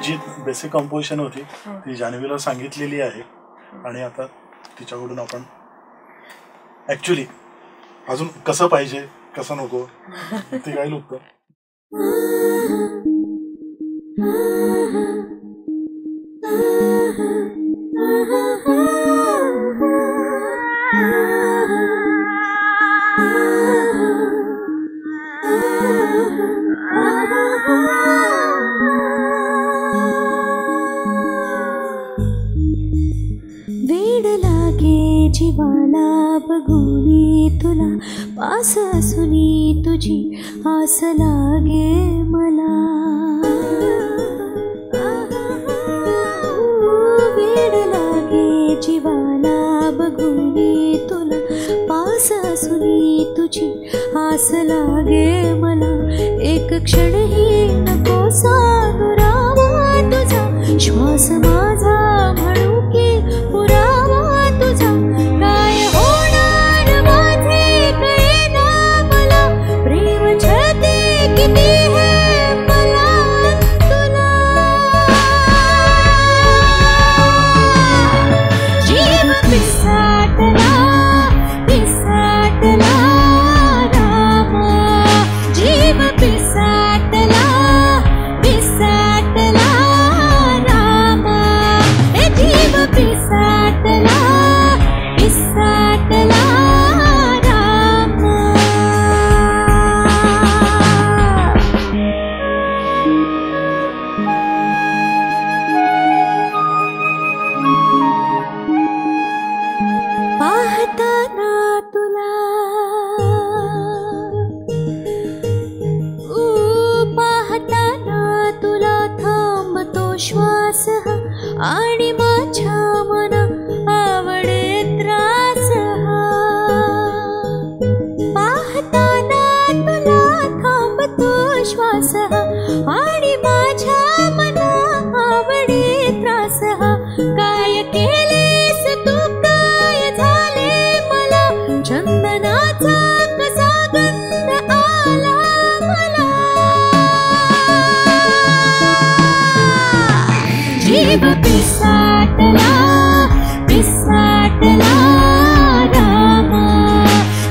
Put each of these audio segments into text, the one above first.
जी basic composition होती ती जान्हवीला सांगितलेली आहे आणि आता तिच्याकडून आपण ऍक्च्युली अजून कसं पाहिजे कसं नको ते गाईल उत्तर. वेड लागे जीवाला बघूनी तुला पास असूनी तुझी आस लागे मला. वेड लागे जीवाला बघूनी तुला पास असूनी तुझी आस लागे मला. एक क्षणही नको दुरावा तुझा श्वास माझा म्हणू की पुरावा तुझा. काय होणार माझे कळेना मला प्रेम छळते किती हे मला तुला. जीव पिसाटला पिसाटला रामा. जीव पिसाटला पिसाटला रामा. हे जीव पिसाटला पिसाटला रामा. पाहताना तुला पाहताना तुला थांबतो श्वास हा आणि माझ्या मना आवडे त्रास हा. पाहताना तुला थांबतो श्वास हा आणि माझ्या मना आवडे त्रास हा. काय केलेस तू काय झाले मला चंदनाचा कसा गंध आला मला. जीव पिसाटला पिसाटला रामा.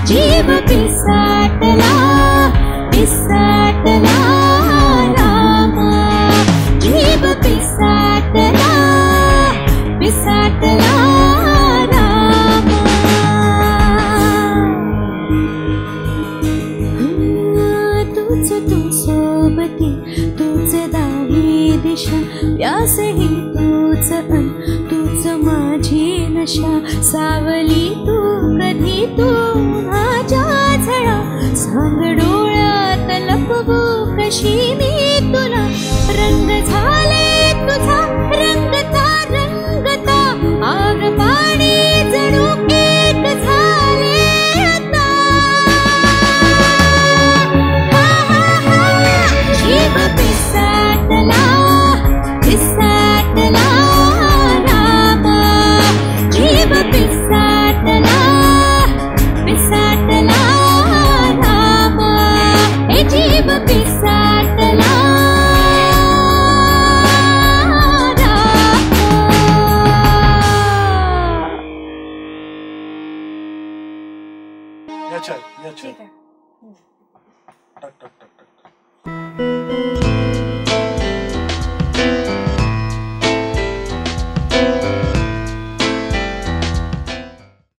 जीव पिसाटला पिसाटला रामा. जीव पिसाटला पिसाटला रामा. तूच तू सोबती तूच दाही दिशा व्यासही तूच अन तूच माझी नशा. सावली तू कधी तू माझ्या झळा. सांग डोळ्यात लपवू कशी मी तुला. रंग झाले तुझा रंगता रंगता आग पाणी जणू एक झाले आता. जीव पिसाटला पिसाटला रामा. जीव पिसाटला पिसाटला रामा. हे जीव पिसाटला याच्या